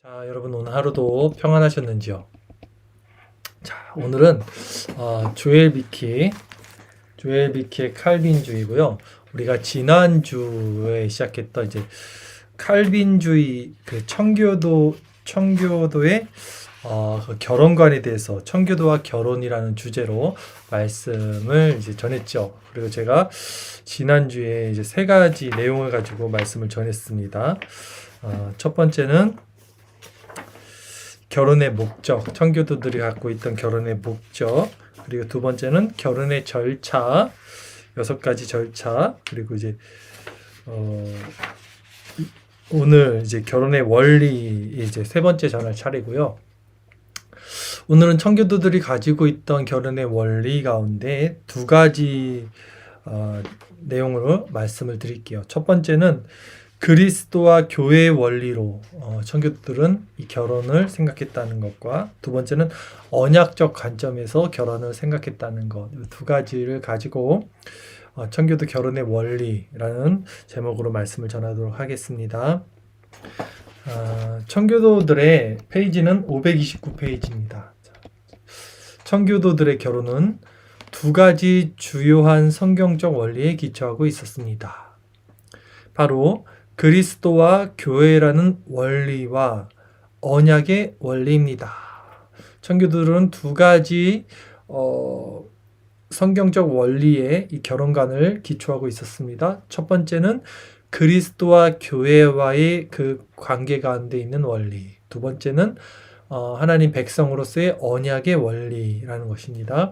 자, 여러분 오늘 하루도 평안하셨는지요? 자, 오늘은 조엘 비키의 칼빈주의고요. 우리가 지난주에 시작했던 이제 칼빈주의 그 청교도의 그 결혼관에 대해서 청교도와 결혼이라는 주제로 말씀을 이제 전했죠. 그리고 제가 지난주에 이제 세 가지 내용을 가지고 말씀을 전했습니다. 첫 번째는 결혼의 목적, 청교도들이 갖고 있던 결혼의 목적, 그리고 두 번째는 결혼의 절차, 6가지 절차, 그리고 이제 오늘 이제 결혼의 원리 이제 세 번째 전할 차례고요. 오늘은 청교도들이 가지고 있던 결혼의 원리 가운데 두 가지 내용으로 말씀을 드릴게요. 첫 번째는 그리스도와 교회의 원리로 청교도들은 이 결혼을 생각했다는 것과 두 번째는 언약적 관점에서 결혼을 생각했다는 것, 이 두 가지를 가지고 청교도 결혼의 원리라는 제목으로 말씀을 전하도록 하겠습니다. 청교도들의 페이지는 529페이지입니다. 청교도들의 결혼은 두 가지 주요한 성경적 원리에 기초하고 있었습니다. 바로 그리스도와 교회라는 원리와 언약의 원리입니다. 청교도들은 두 가지 성경적 원리의 이 결혼관을 기초하고 있었습니다. 첫 번째는 그리스도와 교회와의 그 관계 가운데 있는 원리. 두 번째는 하나님 백성으로서의 언약의 원리라는 것입니다.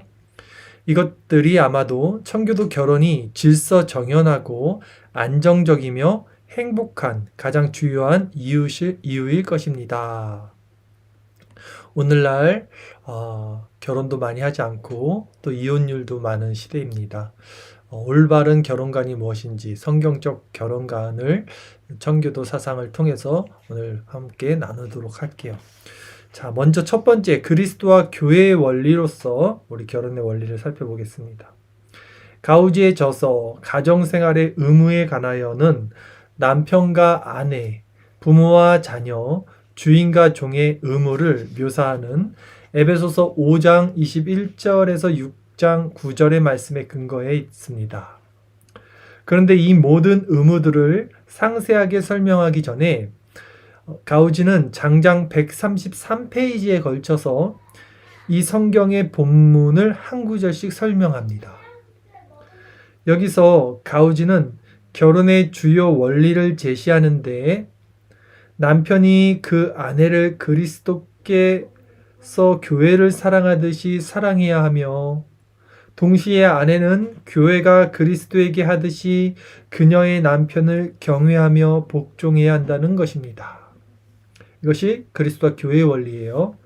이것들이 아마도 청교도 결혼이 질서정연하고 안정적이며 행복한 가장 주요한 이유일 것입니다. 오늘날 결혼도 많이 하지 않고 또 이혼율도 많은 시대입니다. 올바른 결혼관이 무엇인지 성경적 결혼관을 청교도 사상을 통해서 오늘 함께 나누도록 할게요. 자, 먼저 첫 번째 그리스도와 교회의 원리로서 우리 결혼의 원리를 살펴보겠습니다. 가우지의 저서 가정생활의 의무에 관하여는 남편과 아내, 부모와 자녀, 주인과 종의 의무를 묘사하는 에베소서 5장 21절에서 6장 9절의 말씀에 근거해 있습니다. 그런데 이 모든 의무들을 상세하게 설명하기 전에 가우지는 장장 133페이지에 걸쳐서 이 성경의 본문을 한 구절씩 설명합니다. 여기서 가우지는 결혼의 주요 원리를 제시하는 데에 남편이 그 아내를 그리스도께서 교회를 사랑하듯이 사랑해야 하며 동시에 아내는 교회가 그리스도에게 하듯이 그녀의 남편을 경외하며 복종해야 한다는 것입니다. 이것이 그리스도와 교회의 원리예요.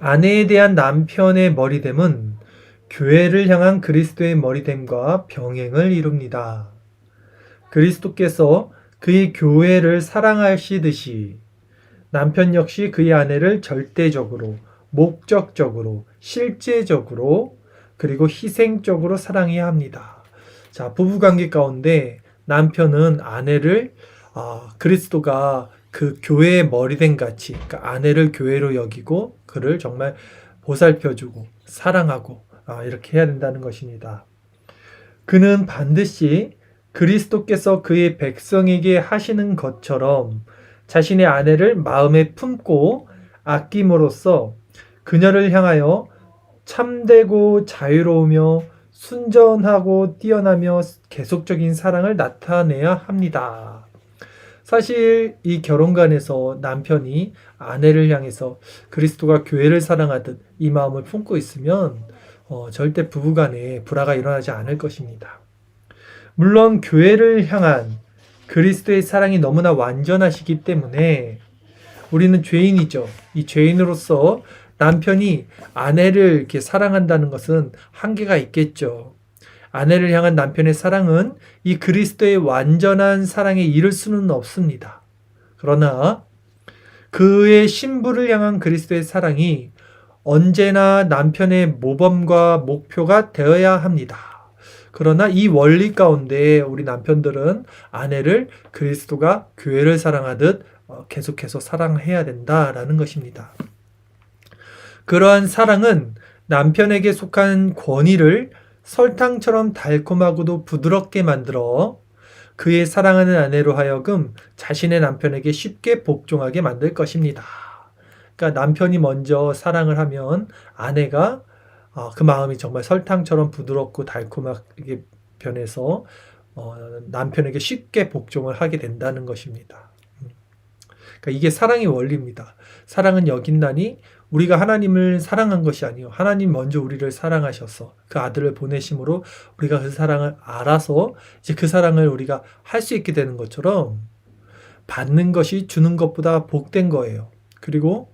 아내에 대한 남편의 머리됨은 교회를 향한 그리스도의 머리됨과 병행을 이룹니다. 그리스도께서 그의 교회를 사랑하시듯이 남편 역시 그의 아내를 절대적으로, 목적적으로, 실제적으로, 그리고 희생적으로 사랑해야 합니다. 자, 부부관계 가운데 남편은 아내를 그리스도가 그 교회의 머리됨 같이, 그러니까 아내를 교회로 여기고 그를 정말 보살펴주고 사랑하고 이렇게 해야 된다는 것입니다. 그는 반드시 그리스도께서 그의 백성에게 하시는 것처럼 자신의 아내를 마음에 품고 아낌으로써 그녀를 향하여 참되고 자유로우며 순전하고 뛰어나며 계속적인 사랑을 나타내야 합니다. 사실 이 결혼관에서 남편이 아내를 향해서 그리스도가 교회를 사랑하듯 이 마음을 품고 있으면 절대 부부간에 불화가 일어나지 않을 것입니다. 물론 교회를 향한 그리스도의 사랑이 너무나 완전하시기 때문에 우리는 죄인이죠. 이 죄인으로서 남편이 아내를 이렇게 사랑한다는 것은 한계가 있겠죠. 아내를 향한 남편의 사랑은 이 그리스도의 완전한 사랑에 이를 수는 없습니다. 그러나 그의 신부를 향한 그리스도의 사랑이 언제나 남편의 모범과 목표가 되어야 합니다. 그러나 이 원리 가운데 우리 남편들은 아내를 그리스도가 교회를 사랑하듯 계속해서 사랑해야 된다라는 것입니다. 그러한 사랑은 남편에게 속한 권위를 설탕처럼 달콤하고도 부드럽게 만들어 그의 사랑하는 아내로 하여금 자신의 남편에게 쉽게 복종하게 만들 것입니다. 그러니까 남편이 먼저 사랑을 하면 아내가 그 마음이 정말 설탕처럼 부드럽고 달콤하게 변해서 남편에게 쉽게 복종을 하게 된다는 것입니다. 그러니까 이게 사랑의 원리입니다. 사랑은 여긴다니 우리가 하나님을 사랑한 것이 아니요 하나님 먼저 우리를 사랑하셔서 그 아들을 보내심으로 우리가 그 사랑을 알아서 이제 그 사랑을 우리가 할 수 있게 되는 것처럼 받는 것이 주는 것보다 복된 거예요. 그리고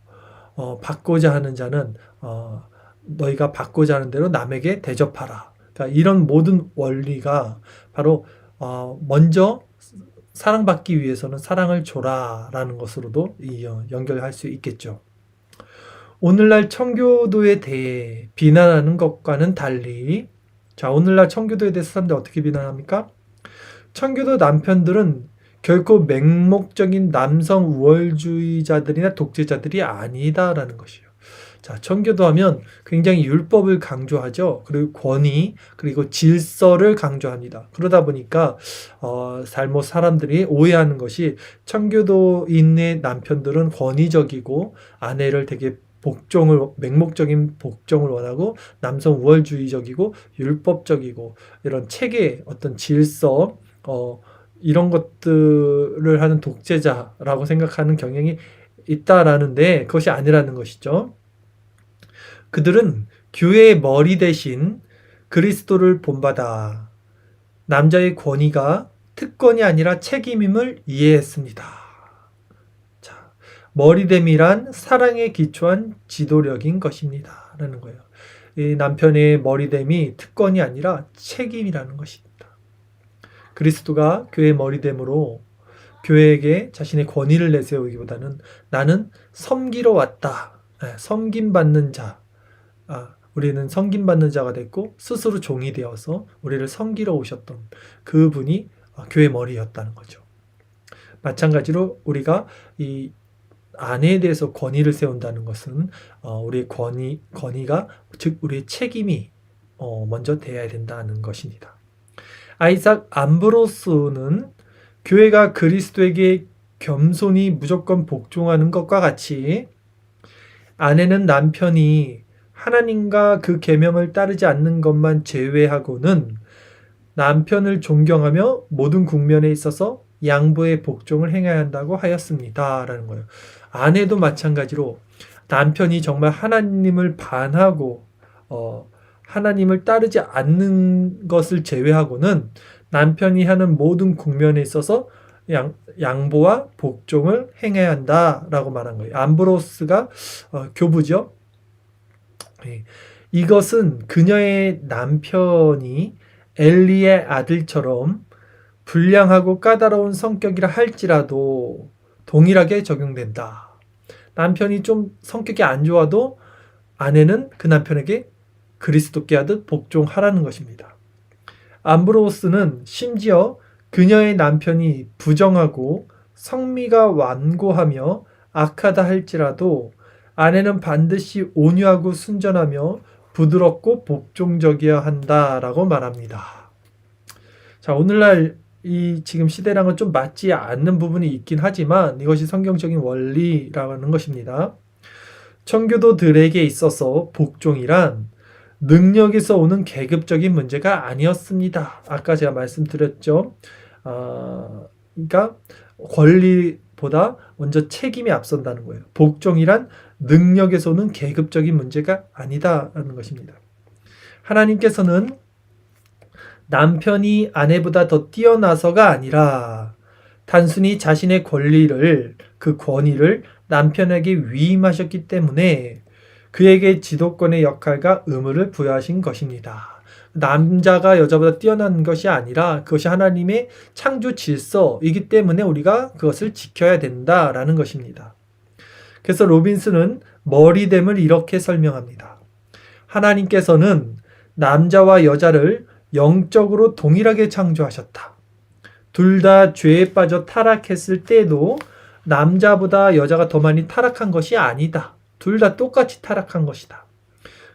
받고자 하는 자는 너희가 받고자 하는 대로 남에게 대접하라. 그러니까 이런 모든 원리가 바로 먼저 사랑받기 위해서는 사랑을 줘라라는 것으로도 연결할 수 있겠죠. 오늘날 청교도에 대해 비난하는 것과는 달리 오늘날 청교도에 대해서 사람들이 어떻게 비난합니까? 청교도 남편들은 결코 맹목적인 남성 우월주의자들이나 독재자들이 아니다라는 것이에요. 청교도 하면 굉장히 율법을 강조하죠. 그리고 권위, 그리고 질서를 강조합니다. 그러다 보니까 잘못 사람들이 오해하는 것이 청교도인의 남편들은 권위적이고 아내를 되게 맹목적인 복종을 원하고 남성 우월주의적이고 율법적이고 이런 체계, 어떤 질서, 이런 것들을 하는 독재자라고 생각하는 경향이 있다라는데 그것이 아니라는 것이죠. 그들은 교회의 머리 대신 그리스도를 본받아 남자의 권위가 특권이 아니라 책임임을 이해했습니다. 머리됨이란 사랑에 기초한 지도력인 것입니다. 라는 거예요. 이 남편의 머리됨이 특권이 아니라 책임이라는 것입니다. 그리스도가 교회의 머리됨으로 교회에게 자신의 권위를 내세우기보다는 나는 섬기러 왔다. 섬김받는 자. 우리는 섬김받는 자가 됐고 스스로 종이 되어서 우리를 섬기러 오셨던 그분이 교회 머리였다는 거죠. 마찬가지로 우리가 이 아내에 대해서 권위를 세운다는 것은 우리의 권위가 즉 우리의 책임이 먼저 되어야 된다는 것입니다. 아이삭 암브로스는 교회가 그리스도에게 겸손히 무조건 복종하는 것과 같이 아내는 남편이 하나님과 그 계명을 따르지 않는 것만 제외하고는 남편을 존경하며 모든 국면에 있어서 양보의 복종을 행해야 한다고 하였습니다. 라는 거예요. 아내도 마찬가지로 남편이 정말 하나님을 반하고 하나님을 따르지 않는 것을 제외하고는 남편이 하는 모든 국면에 있어서 양보와 복종을 행해야 한다라고 말한 거예요. 암브로스가 교부죠. 이것은 그녀의 남편이 엘리의 아들처럼 불량하고 까다로운 성격이라 할지라도 동일하게 적용된다. 남편이 좀 성격이 안 좋아도 아내는 그 남편에게 그리스도께 하듯 복종하라는 것입니다. 암브로스는 심지어 그녀의 남편이 부정하고 성미가 완고하며 악하다 할지라도 아내는 반드시 온유하고 순전하며 부드럽고 복종적이어야 한다라고 말합니다. 오늘날 이 지금 시대랑은 좀 맞지 않는 부분이 있긴 하지만 이것이 성경적인 원리라는 것입니다. 청교도들에게 있어서 복종이란 능력에서 오는 계급적인 문제가 아니었습니다. 아까 제가 말씀드렸죠. 그러니까 권리보다 먼저 책임이 앞선다는 거예요. 복종이란 능력에서 오는 계급적인 문제가 아니다라는 것입니다. 하나님께서는 남편이 아내보다 더 뛰어나서가 아니라 단순히 자신의 그 권위를 남편에게 위임하셨기 때문에 그에게 지도권의 역할과 의무를 부여하신 것입니다. 남자가 여자보다 뛰어난 것이 아니라 그것이 하나님의 창조 질서이기 때문에 우리가 그것을 지켜야 된다라는 것입니다. 그래서 로빈스는 머리됨을 이렇게 설명합니다. 하나님께서는 남자와 여자를 영적으로 동일하게 창조하셨다. 둘 다 죄에 빠져 타락했을 때에도 남자보다 여자가 더 많이 타락한 것이 아니다. 둘 다 똑같이 타락한 것이다.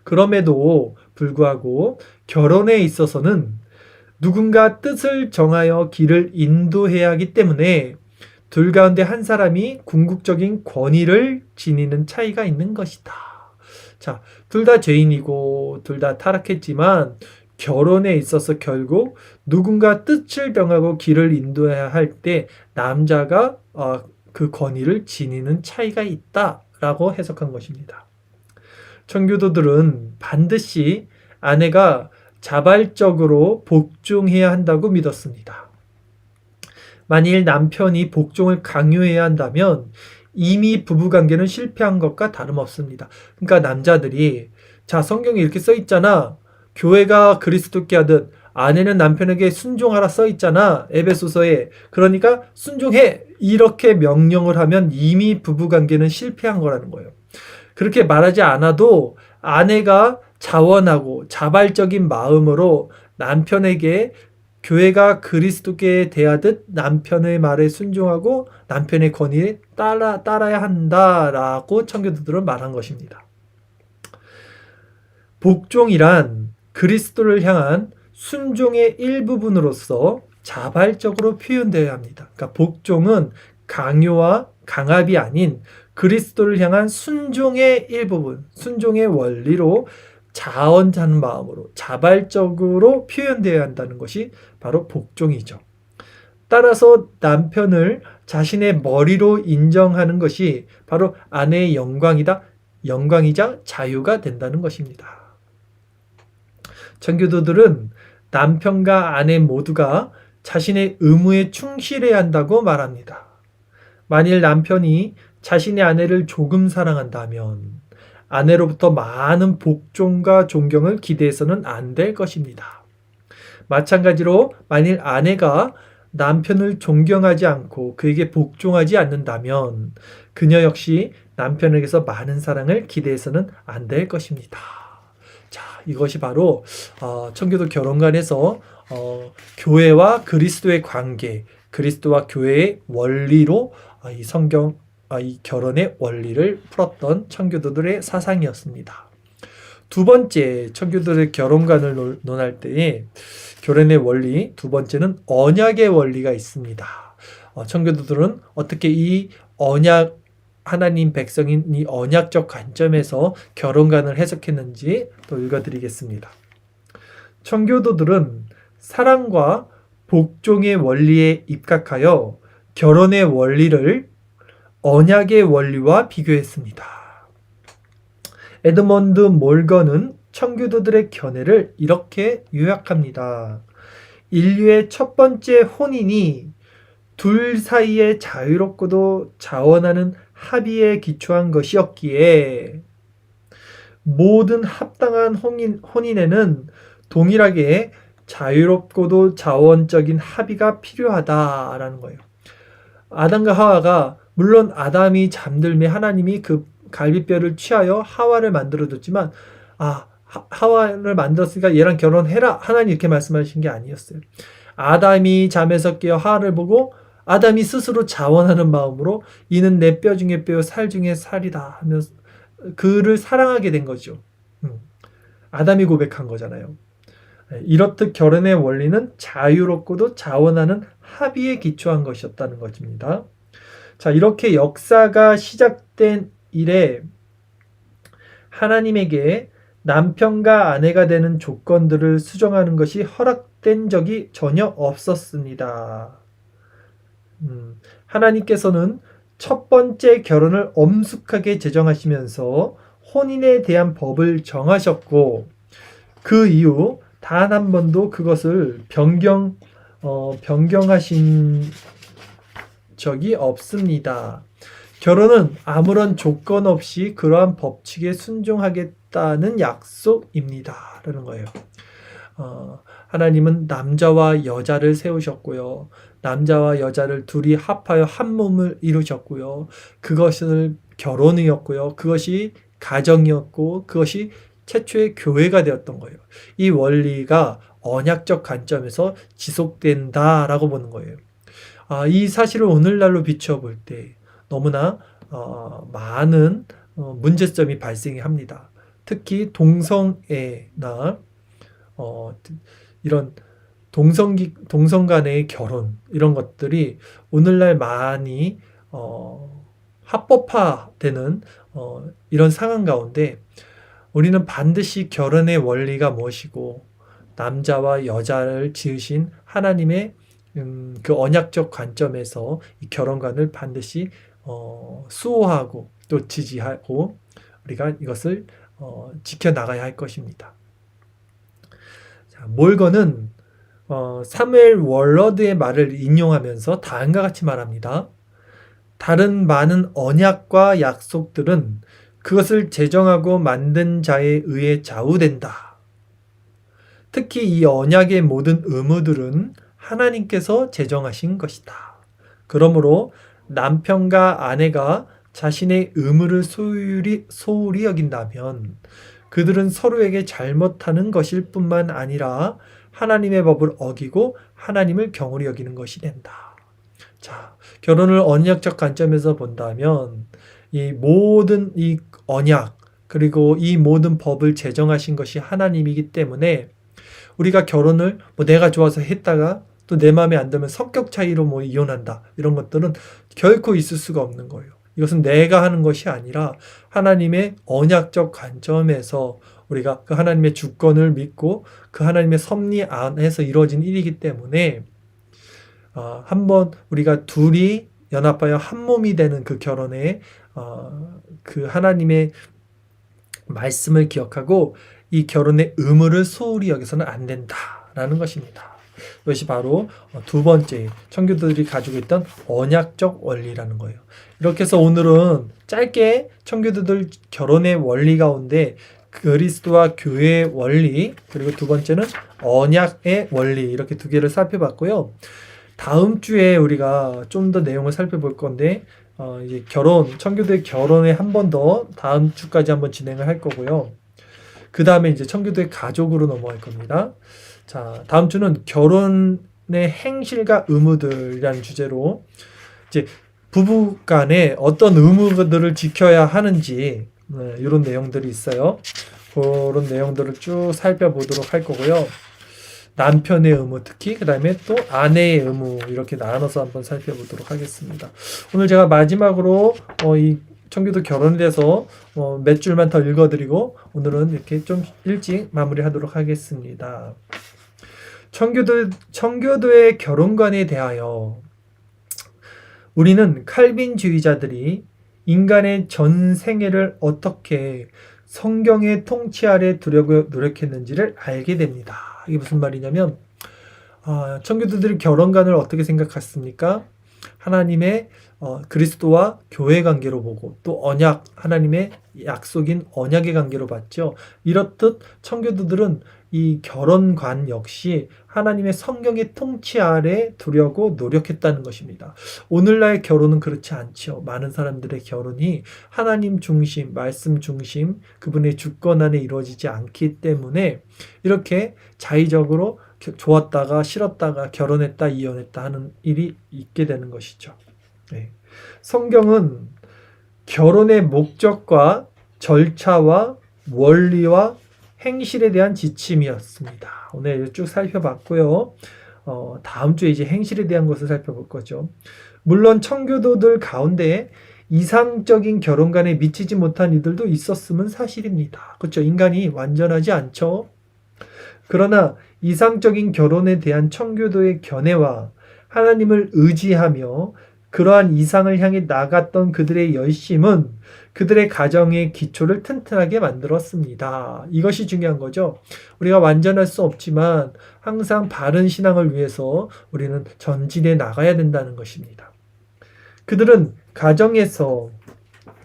그럼에도 불구하고 결혼에 있어서는 누군가 뜻을 정하여 길을 인도해야 하기 때문에 둘 가운데 한 사람이 궁극적인 권위를 지니는 차이가 있는 것이다. 자, 둘 다 죄인이고 둘 다 타락했지만 결혼에 있어서 결국 누군가 뜻을 정하고 길을 인도해야 할 때 남자가 그 권위를 지니는 차이가 있다라고 해석한 것입니다. 청교도들은 반드시 아내가 자발적으로 복종해야 한다고 믿었습니다. 만일 남편이 복종을 강요해야 한다면 이미 부부관계는 실패한 것과 다름없습니다. 그러니까 남자들이 자, 성경에 이렇게 써 있잖아. 교회가 그리스도께 하듯 아내는 남편에게 순종하라 써 있잖아. 에베소서에. 그러니까 순종해. 이렇게 명령을 하면 이미 부부관계는 실패한 거라는 거예요. 그렇게 말하지 않아도 아내가 자원하고 자발적인 마음으로 남편에게 교회가 그리스도께 대하듯 남편의 말에 순종하고 남편의 권위에 따라야 한다라고 청교도들은 말한 것입니다. 복종이란 그리스도를 향한 순종의 일부분으로서 자발적으로 표현되어야 합니다. 그러니까 복종은 강요와 강압이 아닌 그리스도를 향한 순종의 일부분, 순종의 원리로 자언하는 마음으로 자발적으로 표현되어야 한다는 것이 바로 복종이죠. 따라서 남편을 자신의 머리로 인정하는 것이 바로 아내의 영광이자 자유가 된다는 것입니다. 청교도들은 남편과 아내 모두가 자신의 의무에 충실해야 한다고 말합니다. 만일 남편이 자신의 아내를 조금 사랑한다면 아내로부터 많은 복종과 존경을 기대해서는 안 될 것입니다. 마찬가지로 만일 아내가 남편을 존경하지 않고 그에게 복종하지 않는다면 그녀 역시 남편에게서 많은 사랑을 기대해서는 안 될 것입니다. 자, 이것이 바로 청교도 결혼관에서 교회와 그리스도의 관계, 그리스도와 교회의 원리로 이 성경 이 결혼의 원리를 풀었던 청교도들의 사상이었습니다. 두 번째, 청교도들의 결혼관을 논할 때에 결혼의 원리, 두 번째는 언약의 원리가 있습니다. 청교도들은 어떻게 이 언약, 하나님 백성인 이 언약적 관점에서 결혼관을 해석했는지 또 읽어드리겠습니다. 청교도들은 사랑과 복종의 원리에 입각하여 결혼의 원리를 언약의 원리와 비교했습니다. 에드먼드 몰건은 청교도들의 견해를 이렇게 요약합니다. 인류의 첫 번째 혼인이 둘 사이에 자유롭고도 자원하는 합의에 기초한 것이었기에 모든 합당한 혼인에는 동일하게 자유롭고도 자원적인 합의가 필요하다라는 거예요. 아담과 하와가 물론 아담이 잠들매 하나님이 그 갈비뼈를 취하여 하와를 만들어줬지만 하와를 만들었으니까 얘랑 결혼해라 하나님 이렇게 말씀하신 게 아니었어요. 아담이 잠에서 깨어 하와를 보고 아담이 스스로 자원하는 마음으로 이는 내 뼈 중에 뼈요 살 중에 살이다 하면서 그를 사랑하게 된 거죠. 아담이 고백한 거잖아요. 이렇듯 결혼의 원리는 자유롭고도 자원하는 합의에 기초한 것이었다는 것입니다. 자, 이렇게 역사가 시작된 이래 하나님에게 남편과 아내가 되는 조건들을 수정하는 것이 허락된 적이 전혀 없었습니다. 하나님께서는 첫 번째 결혼을 엄숙하게 제정하시면서 혼인에 대한 법을 정하셨고 그 이후 단 한 번도 그것을 변경하신 적이 없습니다. 결혼은 아무런 조건 없이 그러한 법칙에 순종하겠다는 약속입니다. 라는 거예요. 하나님은 남자와 여자를 세우셨고요. 남자와 여자를 둘이 합하여 한 몸을 이루셨고요. 그것을 결혼이었고요. 그것이 가정이었고 그것이 최초의 교회가 되었던 거예요. 이 원리가 언약적 관점에서 지속된다라고 보는 거예요. 이 사실을 오늘날로 비추어 볼 때 너무나 많은 문제점이 발생합니다. 특히 동성애나 이런 동성 간의 결혼 이런 것들이 오늘날 많이 합법화되는 이런 상황 가운데 우리는 반드시 결혼의 원리가 무엇이고 남자와 여자를 지으신 하나님의 그 언약적 관점에서 이 결혼관을 반드시 수호하고 또 지지하고 우리가 이것을 지켜나가야 할 것입니다. 자, 몰건은 사무엘 월러드의 말을 인용하면서 다음과 같이 말합니다. 다른 많은 언약과 약속들은 그것을 제정하고 만든 자에 의해 좌우된다. 특히 이 언약의 모든 의무들은 하나님께서 제정하신 것이다. 그러므로 남편과 아내가 자신의 의무를 소홀히 여긴다면 그들은 서로에게 잘못하는 것일 뿐만 아니라 하나님의 법을 어기고 하나님을 경홀히 여기는 것이 된다. 자, 결혼을 언약적 관점에서 본다면 이 모든 이 언약 그리고 이 모든 법을 제정하신 것이 하나님이기 때문에 우리가 결혼을 내가 좋아서 했다가 또 내 마음에 안 들면 성격 차이로 이혼한다 이런 것들은 결코 있을 수가 없는 거예요. 이것은 내가 하는 것이 아니라 하나님의 언약적 관점에서 우리가 그 하나님의 주권을 믿고 그 하나님의 섭리 안에서 이루어진 일이기 때문에 한번 우리가 둘이 연합하여 한 몸이 되는 그 결혼에 그 하나님의 말씀을 기억하고 이 결혼의 의무를 소홀히 여기서는 안 된다라는 것입니다. 이것이 바로 두 번째 청교도들이 가지고 있던 언약적 원리라는 거예요. 이렇게 해서 오늘은 짧게 청교도들 결혼의 원리 가운데 그리스도와 교회의 원리 그리고 두 번째는 언약의 원리 이렇게 두 개를 살펴봤고요. 다음 주에 우리가 좀 더 내용을 살펴볼 건데 이제 청교도의 결혼에 한 번 더 다음 주까지 한번 진행을 할 거고요. 그 다음에 이제 청교도의 가족으로 넘어갈 겁니다. 자, 다음 주는 결혼의 행실과 의무들이라는 주제로 이제 부부 간에 어떤 의무들을 지켜야 하는지 이런 내용들이 있어요. 그런 내용들을 쭉 살펴보도록 할 거고요. 남편의 의무 특히 그 다음에 또 아내의 의무 이렇게 나눠서 한번 살펴보도록 하겠습니다. 오늘 제가 마지막으로 이 청교도 결혼에 대해서 몇 줄만 더 읽어드리고 오늘은 이렇게 좀 일찍 마무리하도록 하겠습니다. 청교도의 결혼관에 대하여 우리는 칼빈주의자들이 인간의 전 생애를 어떻게 성경의 통치 아래 두려고 노력했는지를 알게 됩니다. 이게 무슨 말이냐면 청교도들이 결혼관을 어떻게 생각했습니까? 하나님의 그리스도와 교회 관계로 보고 또 언약 하나님의 약속인 언약의 관계로 봤죠. 이렇듯 청교도들은 이 결혼관 역시 하나님의 성경의 통치 아래 두려고 노력했다는 것입니다. 오늘날 결혼은 그렇지 않죠. 많은 사람들의 결혼이 하나님 중심, 말씀 중심, 그분의 주권 안에 이루어지지 않기 때문에 이렇게 자의적으로 좋았다가 싫었다가 결혼했다 이혼했다 하는 일이 있게 되는 것이죠. 네. 성경은 결혼의 목적과 절차와 원리와 행실에 대한 지침이었습니다. 오늘 쭉 살펴봤고요. 다음 주에 이제 행실에 대한 것을 살펴볼 거죠. 물론 청교도들 가운데 이상적인 결혼관에 미치지 못한 이들도 있었음은 사실입니다. 그렇죠? 인간이 완전하지 않죠. 그러나 이상적인 결혼에 대한 청교도의 견해와 하나님을 의지하며 그러한 이상을 향해 나갔던 그들의 열심은 그들의 가정의 기초를 튼튼하게 만들었습니다. 이것이 중요한 거죠. 우리가 완전할 수 없지만 항상 바른 신앙을 위해서 우리는 전진해 나가야 된다는 것입니다. 그들은 가정에서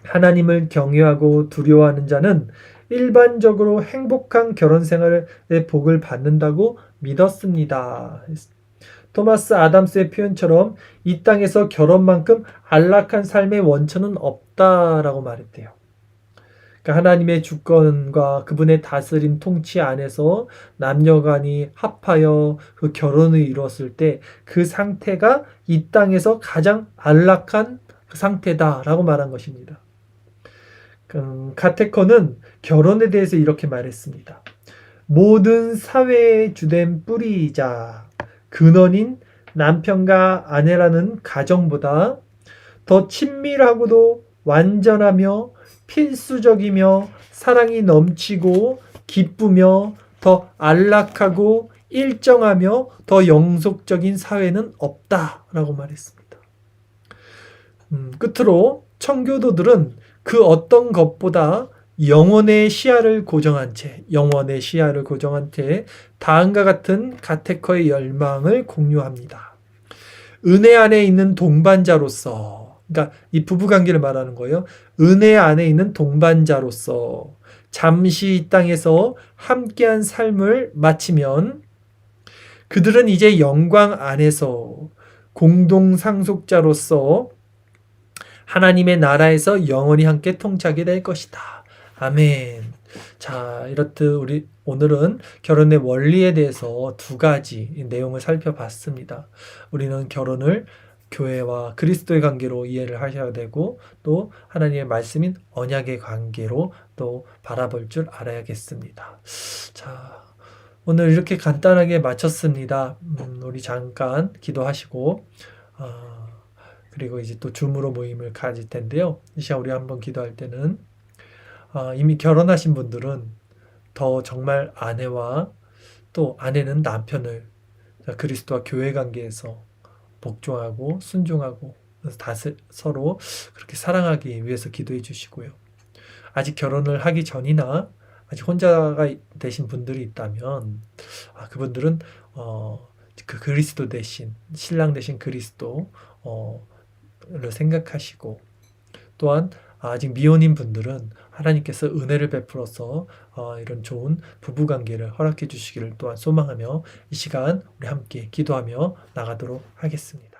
하나님을 경외하고 두려워하는 자는 일반적으로 행복한 결혼 생활의 복을 받는다고 믿었습니다. 토마스 아담스의 표현처럼 이 땅에서 결혼만큼 안락한 삶의 원천은 없다라고 말했대요. 그러니까 하나님의 주권과 그분의 다스림 통치 안에서 남녀간이 합하여 그 결혼을 이루었을 때 그 상태가 이 땅에서 가장 안락한 그 상태다라고 말한 것입니다. 가테커는 결혼에 대해서 이렇게 말했습니다. 모든 사회의 주된 뿌리이자 근원인 남편과 아내라는 가정보다 더 친밀하고도 완전하며 필수적이며 사랑이 넘치고 기쁘며 더 안락하고 일정하며 더 영속적인 사회는 없다라고 말했습니다. 끝으로 청교도들은 그 어떤 것보다 영혼의 시야를 고정한 채 다음과 같은 가테커의 열망을 공유합니다. 은혜 안에 있는 동반자로서, 그러니까 이 부부관계를 말하는 거예요. 은혜 안에 있는 동반자로서 잠시 이 땅에서 함께한 삶을 마치면 그들은 이제 영광 안에서 공동 상속자로서 하나님의 나라에서 영원히 함께 통치하게 될 것이다. 아멘. 자, 이렇듯 오늘은 결혼의 원리에 대해서 두 가지 내용을 살펴봤습니다. 우리는 결혼을 교회와 그리스도의 관계로 이해를 하셔야 되고 또 하나님의 말씀인 언약의 관계로 또 바라볼 줄 알아야겠습니다. 자, 오늘 이렇게 간단하게 마쳤습니다. 우리 잠깐 기도하시고 그리고 이제 또 줌으로 모임을 가질 텐데요. 이 시간 우리 한번 기도할 때는 이미 결혼하신 분들은 더 정말 아내와 또 아내는 남편을 그리스도와 교회 관계에서 복종하고 순종하고 서로 그렇게 사랑하기 위해서 기도해 주시고요. 아직 결혼을 하기 전이나 아직 혼자가 되신 분들이 있다면 그분들은 그 그리스도 대신 신랑 대신 그리스도를 생각하시고 또한 아직 미혼인 분들은 하나님께서 은혜를 베풀어서 이런 좋은 부부관계를 허락해 주시기를 또한 소망하며 이 시간 우리 함께 기도하며 나가도록 하겠습니다.